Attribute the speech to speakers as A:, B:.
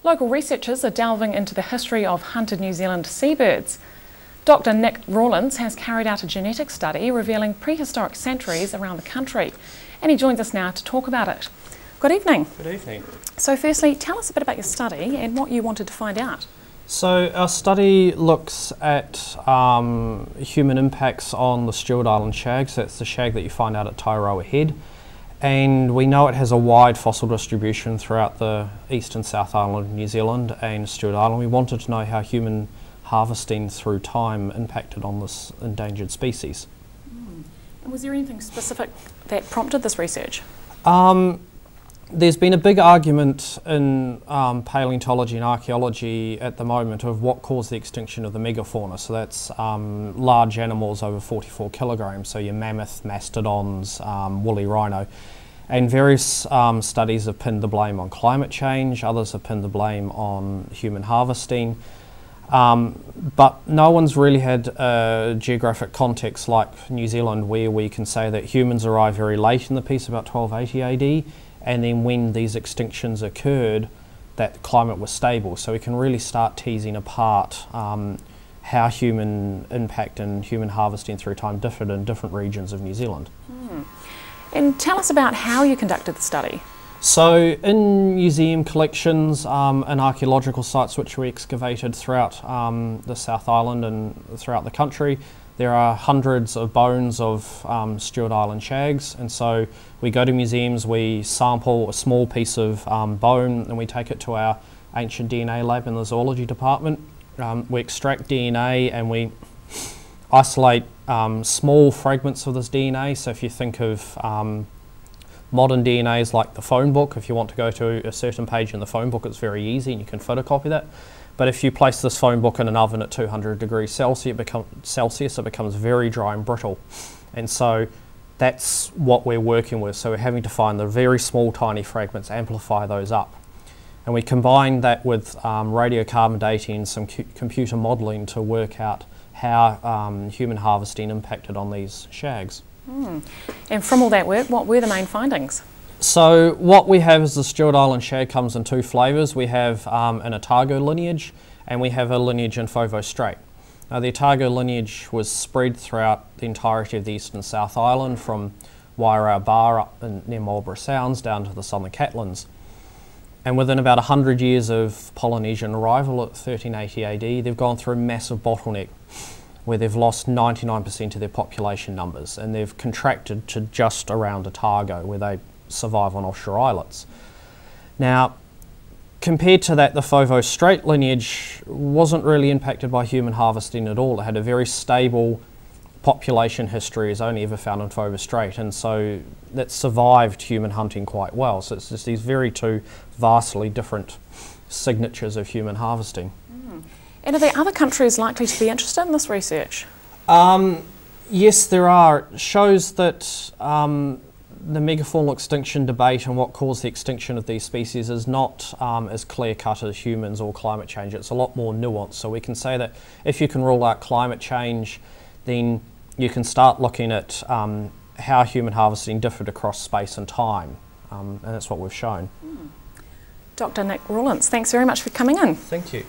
A: Local researchers are delving into the history of hunted New Zealand seabirds. Dr. Nic Rawlence has carried out a genetic study revealing prehistoric sanctuaries around the country, and he joins us now to talk about it. Good evening.
B: Good evening.
A: So firstly, tell us a bit about your study and what you wanted to find out.
B: So our study looks at human impacts on the Stewart Island shag. So that's the shag that you find out at Taiaroa Head. And we know it has a wide fossil distribution throughout the east and south island of New Zealand and Stewart Island. We wanted to know how human harvesting through time impacted on this endangered species.
A: And was there anything specific that prompted this research?
B: There's been a big argument in paleontology and archaeology at the moment of what caused the extinction of the megafauna. So that's large animals over 44 kilograms, so your mammoth, mastodons, woolly rhino. And various studies have pinned the blame on climate change, others have pinned the blame on human harvesting. But no one's really had a geographic context like New Zealand, where we can say that humans arrived very late in the piece, about 1280 AD. And then when these extinctions occurred, that climate was stable. So we can really start teasing apart how human impact and human harvesting through time differed in different regions of New Zealand.
A: And tell us about how you conducted the study.
B: So in museum collections and archaeological sites which we excavated throughout the South Island and throughout the country, there are hundreds of bones of Stewart Island shags, and so we go to museums, we sample a small piece of bone and we take it to our ancient DNA lab in the zoology department. We extract DNA and we isolate small fragments of this DNA. So if you think of modern DNAs like the phone book, if you want to go to a certain page in the phone book, it's very easy and you can photocopy that. But if you place this phone book in an oven at 200 degrees Celsius, it becomes very dry and brittle. And so that's what we're working with. So we're having to find the very small, tiny fragments, amplify those up. And we combine that with radiocarbon dating and some computer modelling to work out how human harvesting impacted on these shags.
A: And from all that work, what were the main findings?
B: So what we have is the Stewart Island shag comes in two flavours. We have an Otago lineage and we have a lineage in Fovo Strait. Now the Otago lineage was spread throughout the entirety of the East and South Island, from Wairau Bar up near Marlborough Sounds down to the Southern Catlins. And within about 100 years of Polynesian arrival at 1380 AD, they've gone through a massive bottleneck where they've lost 99% of their population numbers, and they've contracted to just around Otago, where they survive on offshore islets. Now, compared to that, the Fovo Strait lineage wasn't really impacted by human harvesting at all. It had a very stable population history, is only ever found in Fovo Strait, and so that survived human hunting quite well. So it's just these very two vastly different signatures of human harvesting.
A: And are there other countries likely to be interested in this research?
B: Yes, there are. It shows that the megafaunal extinction debate and what caused the extinction of these species is not as clear-cut as humans or climate change. It's a lot more nuanced. So we can say that if you can rule out climate change, then you can start looking at how human harvesting differed across space and time, and that's what we've shown.
A: Dr. Nic Rawlence, thanks very much for coming in.
B: Thank you.